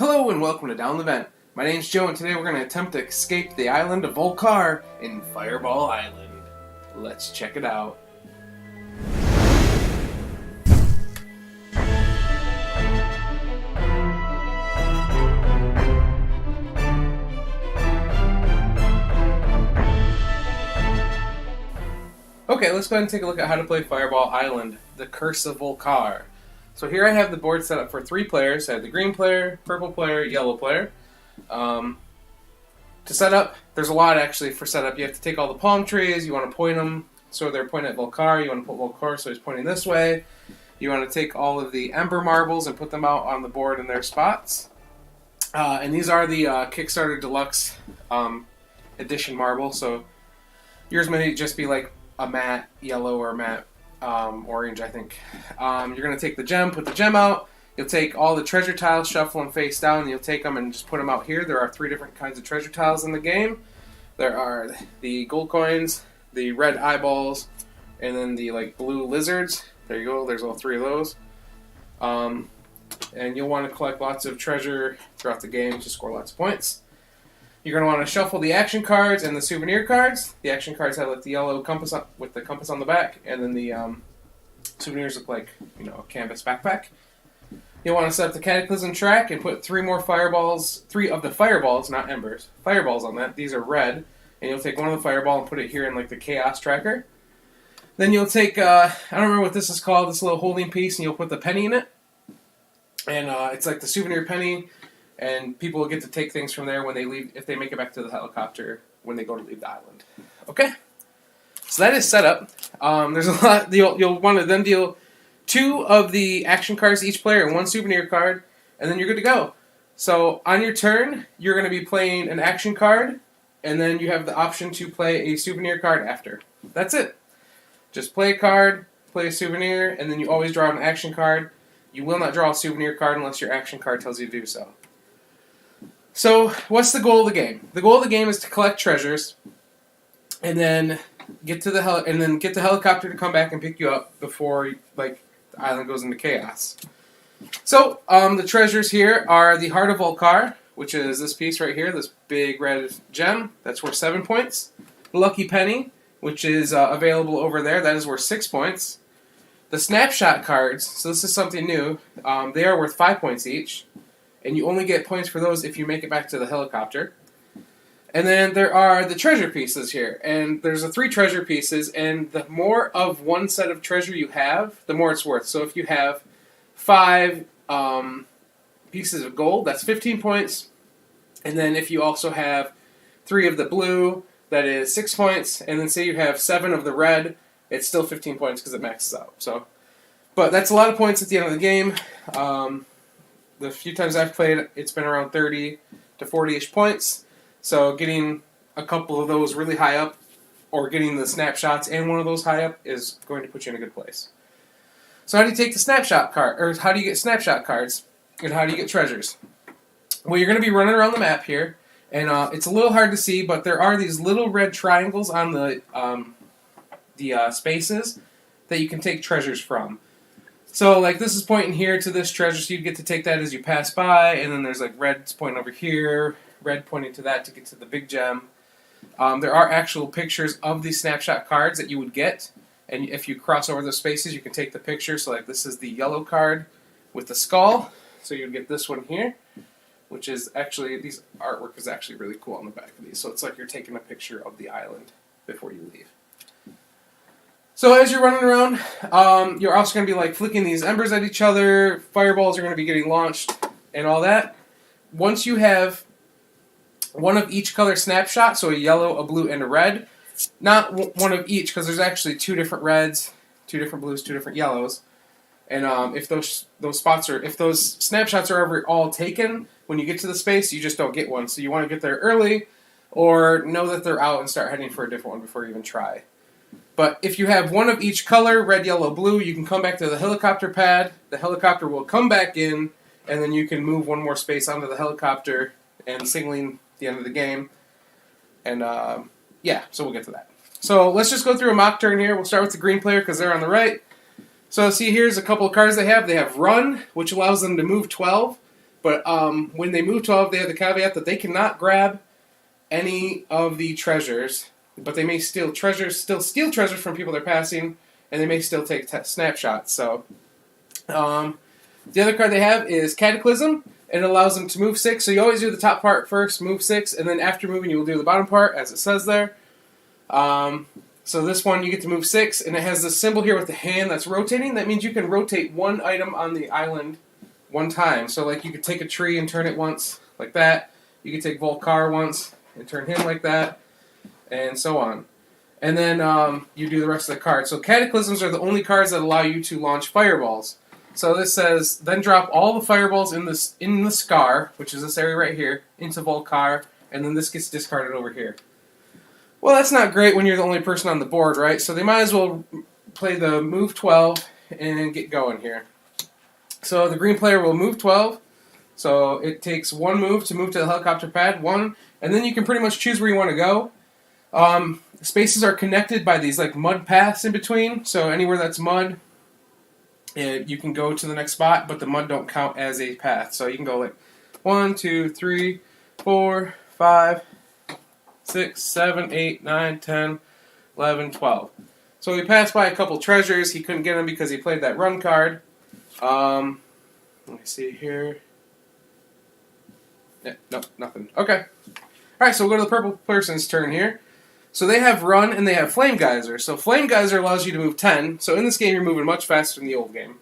Hello and welcome to Down the Vent. My name's Joe and today we're going to attempt to escape the island of Vul-Kar in Fireball Island. Let's check it out. Okay, let's go ahead and take a look at how to play Fireball Island, the Curse of Vul-Kar. So here I have the board set up for 3 players. I have the green player, purple player, yellow player. To set up, there's a lot actually for setup. You have to take all the palm trees, you want to point them so they're pointing at Vul-Kar. You want to put Vul-Kar so he's pointing this way. You want to take all of the ember marbles and put them out on the board in their spots. And these are the Kickstarter Deluxe Edition marble. So yours may just be like a matte yellow or matte orange, I think. You're going to take the gem, put the gem out. You'll take all the treasure tiles, shuffle them face down, and you'll take them and just put them out here. There are 3 different kinds of treasure tiles in the game. There are the gold coins, the red eyeballs, and then the blue lizards. There you go, there's all 3 of those. And you'll want to collect lots of treasure throughout the game to score lots of points. You're going to want to shuffle the action cards and the souvenir cards. The action cards have the yellow compass with the compass on the back, and then the souvenirs look like a canvas backpack. You'll want to set up the cataclysm track and put 3 more fireballs, 3 of the fireballs, not embers, fireballs on that. These are red, and you'll take one of the fireball and put it here in the chaos tracker. Then you'll take I don't remember what this is called, this little holding piece, and you'll put the penny in it. And it's like the souvenir penny. And people will get to take things from there when they leave, if they make it back to the helicopter when they go to leave the island. Okay? So that is set up. There's a lot. You'll want to then deal 2 of the action cards to each player and 1 souvenir card, and then you're good to go. So on your turn, you're going to be playing an action card, and then you have the option to play a souvenir card after. That's it. Just play a card, play a souvenir, and then you always draw an action card. You will not draw a souvenir card unless your action card tells you to do so. So, what's the goal of the game? The goal of the game is to collect treasures, and then get the helicopter to come back and pick you up before the island goes into chaos. So, the treasures here are the Heart of Vul-Kar, which is this piece right here, this big red gem. That's worth 7 points. The Lucky Penny, which is available over there. That is worth 6 points. The Snapshot cards. So this is something new. They are worth 5 points each. And you only get points for those if you make it back to the helicopter. And then there are the treasure pieces here. And there's 3 treasure pieces, and the more of one set of treasure you have, the more it's worth. So if you have 5 pieces of gold, that's 15 points. And then if you also have 3 of the blue, that is 6 points. And then say you have 7 of the red, it's still 15 points because it maxes out. But that's a lot of points at the end of the game. The few times I've played, it's been around 30 to 40-ish points. So getting a couple of those really high up, or getting the snapshots and one of those high up, is going to put you in a good place. So how do you take the snapshot card, or how do you get snapshot cards, and how do you get treasures? Well, you're going to be running around the map here, and it's a little hard to see, but there are these little red triangles on the spaces that you can take treasures from. So, this is pointing here to this treasure, so you get to take that as you pass by, and then there's, red pointing over here, red pointing to that to get to the big gem. There are actual pictures of these snapshot cards that you would get, and if you cross over those spaces, you can take the picture. So, this is the yellow card with the skull, so you'd get this one here, which is actually, these artwork is actually really cool on the back of these. So, it's like you're taking a picture of the island before you leave. So as you're running around, you're also going to be flicking these embers at each other. Fireballs are going to be getting launched and all that. Once you have one of each color snapshot, so a yellow, a blue, and a red, not one of each because there's actually 2 different reds, 2 different blues, 2 different yellows. And if those snapshots are ever all taken, when you get to the space, you just don't get one. So you want to get there early, or know that they're out and start heading for a different one before you even try. But if you have one of each color, red, yellow, blue, you can come back to the helicopter pad. The helicopter will come back in, and then you can move 1 more space onto the helicopter and signaling the end of the game. And so we'll get to that. So let's just go through a mock turn here. We'll start with the green player because they're on the right. So see, here's a couple of cards they have. They have Run, which allows them to move 12. But when they move 12, they have the caveat that they cannot grab any of the treasures, but they may steal treasures, from people they're passing, and they may still take snapshots. So, the other card they have is Cataclysm, and it allows them to move 6. So you always do the top part first, move 6, and then after moving, you will do the bottom part, as it says there. So this one, you get to move 6, and it has this symbol here with the hand that's rotating. That means you can rotate one item on the island one time. So, like, you could take a tree and turn it once, like that. You could take Vul-Kar once and turn him like that, and so on. And then you do the rest of the cards. So Cataclysms are the only cards that allow you to launch fireballs. So this says, then drop all the fireballs in the Scar, which is this area right here, into Vul-Kar, and then this gets discarded over here. Well, that's not great when you're the only person on the board, right? So they might as well play the move 12 and get going here. So the green player will move 12. So it takes one move to move to the helicopter pad, one, and then you can pretty much choose where you want to go. Spaces are connected by these like mud paths in between. So anywhere that's mud, you can go to the next spot, but the mud don't count as a path. So you can go like 1, 2, 3, 4, 5, 6, 7, 8, 9, 10, 11, 12. So he passed by a couple treasures. He couldn't get them because he played that run card. Let me see here. Yeah, nope, nothing. Okay. Alright, so we'll go to the purple person's turn here. So they have Run and they have Flame Geyser. So Flame Geyser allows you to move 10. So in this game, you're moving much faster than the old game.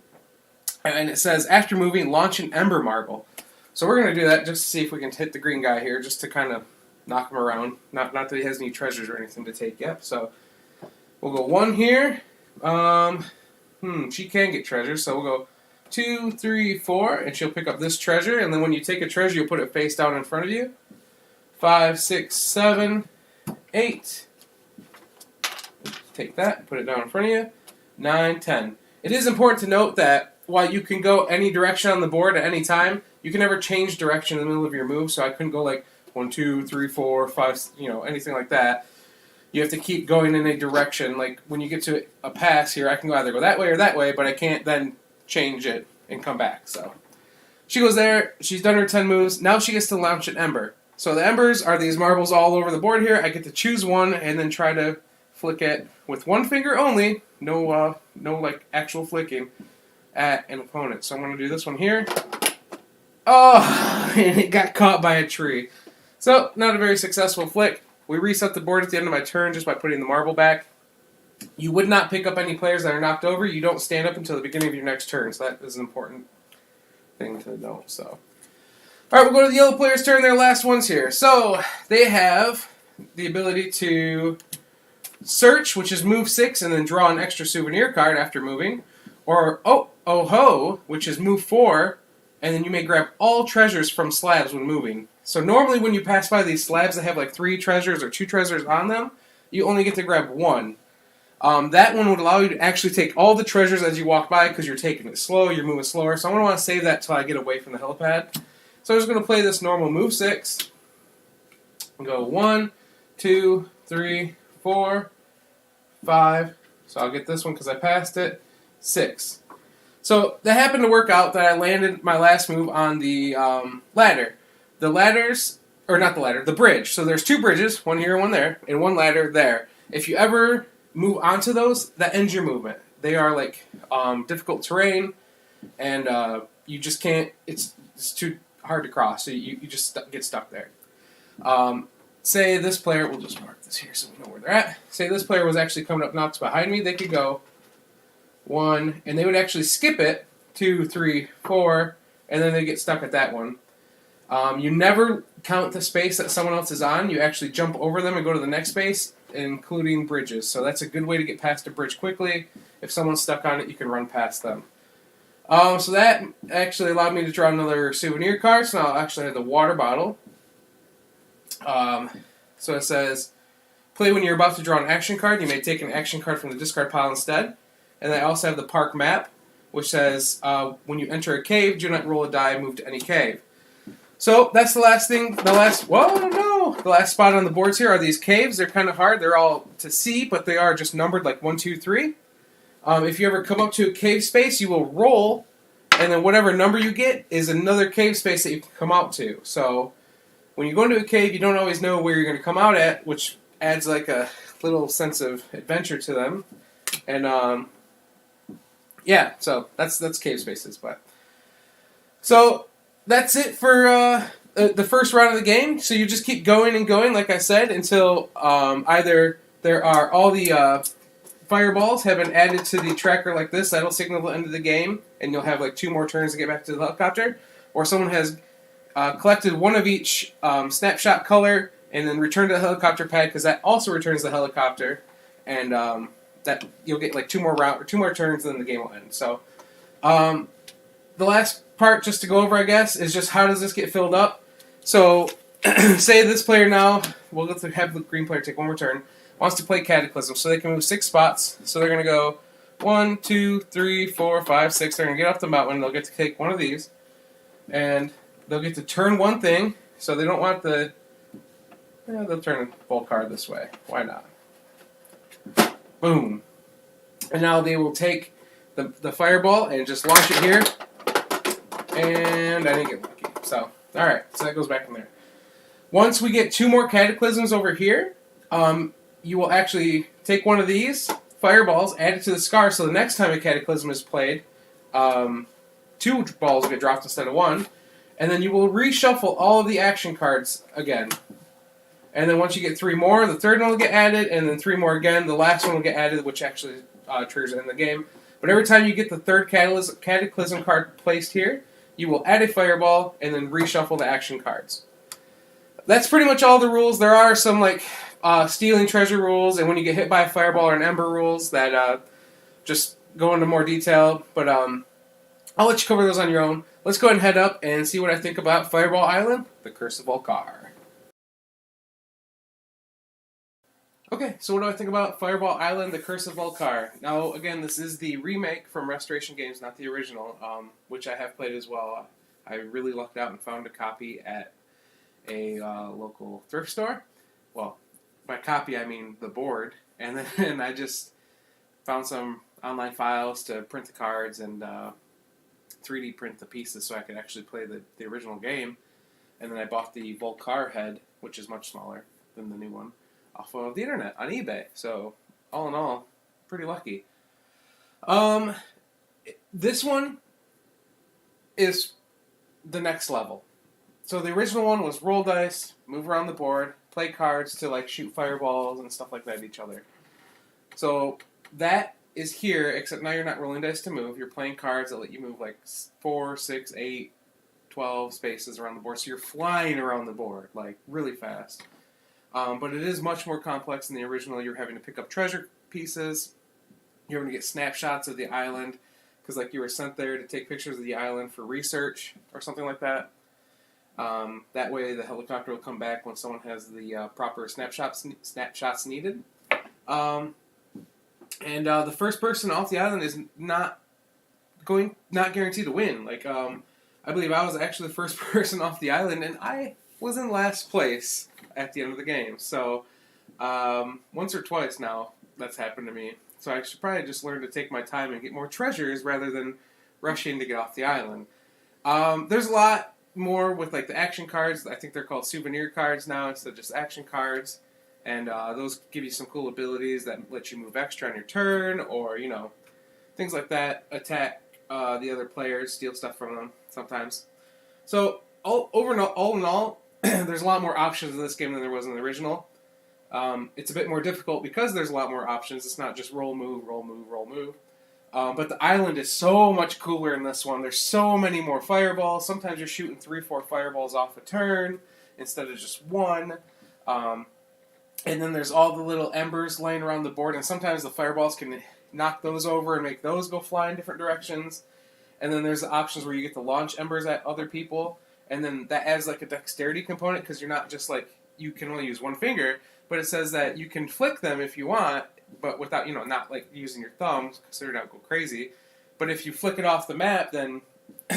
And it says, after moving, launch an Ember Marble. So we're going to do that just to see if we can hit the green guy here, just to kind of knock him around. Not that he has any treasures or anything to take yet. So we'll go 1 here. She can get treasures, so we'll go 2, 3, 4, and she'll pick up this treasure. And then when you take a treasure, you'll put it face down in front of you. 5, 6, 7, 8. Take that, put it down in front of you. 9, 10. It is important to note that while you can go any direction on the board at any time, you can never change direction in the middle of your move. So I couldn't go like 1, 2, 3, 4, 5, anything like that. You have to keep going in a direction. Like when you get to a pass here, I can either go that way or that way, but I can't then change it and come back. So she goes there. She's done her 10 moves. Now she gets to launch an Ember. So the Embers are these marbles all over the board here. I get to choose one and then try to flick it with one finger only. No like actual flicking at an opponent. So I'm going to do this one here. Oh, and it got caught by a tree. So not a very successful flick. We reset the board at the end of my turn just by putting the marble back. You would not pick up any players that are knocked over. You don't stand up until the beginning of your next turn. So that is an important thing to know. So, all right, we'll go to the yellow player's turn. Their last ones here. So they have the ability to search, which is move 6, and then draw an extra souvenir card after moving. Or oh-ho, which is move 4, and then you may grab all treasures from slabs when moving. So normally when you pass by these slabs that have like 3 treasures or 2 treasures on them, you only get to grab 1. That one would allow you to actually take all the treasures as you walk by because you're taking it slow, you're moving slower. So I'm going to want to save that until I get away from the helipad. So I'm just going to play this normal move 6. I'll go 1, 2, 3, 4, 5. So I'll get this one because I passed it. 6. So that happened to work out that I landed my last move on the ladder. The ladders, or not the ladder, the bridge. So there's 2 bridges, one here and one there, and 1 ladder there. If you ever move onto those, that ends your movement. They are like difficult terrain, and you just can't, it's too hard to cross, so you just get stuck there. Say this player, we'll just mark this here so we know where they're at. Say this player was actually coming up knocks behind me, they could go 1, and they would actually skip it, 2, 3, 4, and then they get stuck at that one. You never count the space that someone else is on. You actually jump over them and go to the next space, including bridges. So that's a good way to get past a bridge quickly. If someone's stuck on it, you can run past them. So that actually allowed me to draw another souvenir card. So now I'll actually have the water bottle. So it says, play when you're about to draw an action card. You may take an action card from the discard pile instead. And I also have the park map, which says, when you enter a cave, do not roll a die, move to any cave. So that's the last thing, the last spot on the boards here are these caves. They're kind of hard. They're all to see, but they are just numbered like 1, 2, 3. If you ever come up to a cave space, you will roll and then whatever number you get is another cave space that you can come out to. So when you go into a cave, you don't always know where you're going to come out at, which adds like a little sense of adventure to them. And yeah, so that's cave spaces. But so that's it for the first round of the game. So you just keep going and going, like I said, until either there are all the fireballs have been added to the tracker like this. That'll signal the end of the game, and you'll have like 2 more turns to get back to the helicopter. Or someone has collected one of each snapshot color and then returned to the helicopter pad, because that also returns the helicopter, and that you'll get like 2 more turns, and then the game will end. So the last part, just to go over, I guess, is just how does this get filled up. So say this player now, we'll have the green player take 1 more turn, wants to play Cataclysm, so they can move 6 spots. So they're going to go 1, 2, 3, 4, 5, 6. They're going to get off the mountain. They'll get to take one of these, and they'll get to turn one thing. So they don't want the... they'll turn the Vul-Kar this way. Why not? Boom. And now they will take the fireball and just launch it here. And I didn't get lucky. So, alright. So that goes back in there. Once we get 2 more Cataclysms over here, you will actually take one of these fireballs, add it to the scar, so the next time a Cataclysm is played, 2 balls get dropped instead of 1, and then you will reshuffle all of the action cards again. And then once you get 3 more, the third one will get added, and then 3 more again. The last one will get added, which actually triggers it in the game. But every time you get the third Cataclysm card placed here, you will add a fireball, and then reshuffle the action cards. That's pretty much all the rules. There are some, like, stealing treasure rules, and when you get hit by a fireball or an ember rules that just go into more detail. But I'll let you cover those on your own. Let's go ahead and head up and see what I think about Fireball Island, the Curse of Vul-Kar. Okay, so what do I think about Fireball Island, the Curse of Vul-Kar? Now, again, this is the remake from Restoration Games, not the original, which I have played as well. I really lucked out and found a copy at a local thrift store. Well, by copy, I mean the board. And then I just found some online files to print the cards and 3D print the pieces so I could actually play the original game. And then I bought the Vul-Kar head, which is much smaller than the new one, off of the internet on eBay. So all in all, pretty lucky. This one is the next level. So the original one was roll dice, move around the board, play cards to like shoot fireballs and stuff like that at each other. So that is here, except now you're not rolling dice to move. You're playing cards that let you move like 4, 6, 8, 12 spaces around the board. So you're flying around the board like really fast. But it is much more complex than the original. You're having to pick up treasure pieces. You're having to get snapshots of the island because like you were sent there to take pictures of the island for research or something like that. That way the helicopter will come back when someone has the proper snapshots needed. And the first person off the island is not guaranteed to win. Like I believe I was actually the first person off the island, and I was in last place at the end of the game. So once or twice now that's happened to me. So I should probably just learn to take my time and get more treasures rather than rushing to get off the island. There's a lot more with like the action cards. I think they're called souvenir cards now instead of just action cards. And those give you some cool abilities that let you move extra on your turn, or, you know, things like that. Attack the other players, steal stuff from them sometimes. So all in all, there's a lot more options in this game than there was in the original. It's a bit more difficult because there's a lot more options. It's not just roll, move, roll, move, roll, move. But the island is so much cooler in this one. There's so many more fireballs. Sometimes you're shooting 3, 4 fireballs off a turn instead of just 1. And then there's all the little embers laying around the board, and sometimes the fireballs can knock those over and make those go fly in different directions. And then there's the options where you get to launch embers at other people, and then that adds like a dexterity component because you're not just like, you can only use one finger, but it says that you can flick them if you want, but without, not like using your thumbs, so you don't go crazy. But if you flick it off the map, then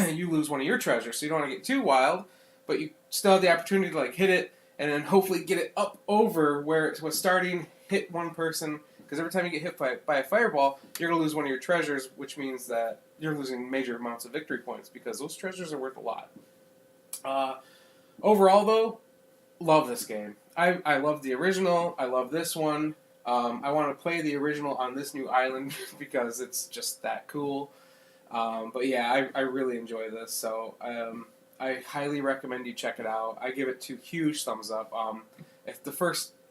you lose one of your treasures, so you don't want to get too wild, but you still have the opportunity to like hit it, and then hopefully get it up over where it was starting, hit one person, because every time you get hit by a fireball, you're going to lose one of your treasures, which means that you're losing major amounts of victory points because those treasures are worth a lot. Overall, though, love this game. I love the original. I love this one. I want to play the original on this new island because it's just that cool. But yeah, I really enjoy this. So I highly recommend you check it out. I give it 2 huge thumbs up.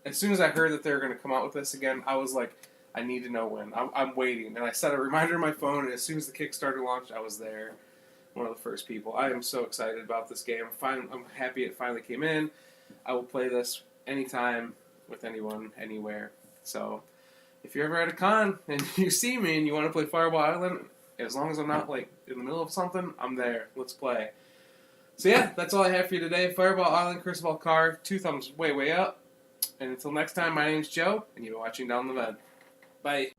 As soon as I heard that they were going to come out with this again, I was like, I need to know when. I'm waiting. And I set a reminder on my phone, and as soon as the Kickstarter launched, I was there. One of the first people. I am so excited about this game. I'm happy it finally came in. I will play this anytime with anyone, anywhere. So, if you're ever at a con and you see me and you want to play Fireball Island, as long as I'm not like in the middle of something, I'm there. Let's play. So yeah, that's all I have for you today. Fireball Island, Curse of Vul-Kar, 2 thumbs way up. And until next time, my name's Joe, and you've been watching Down the Vent. Bye.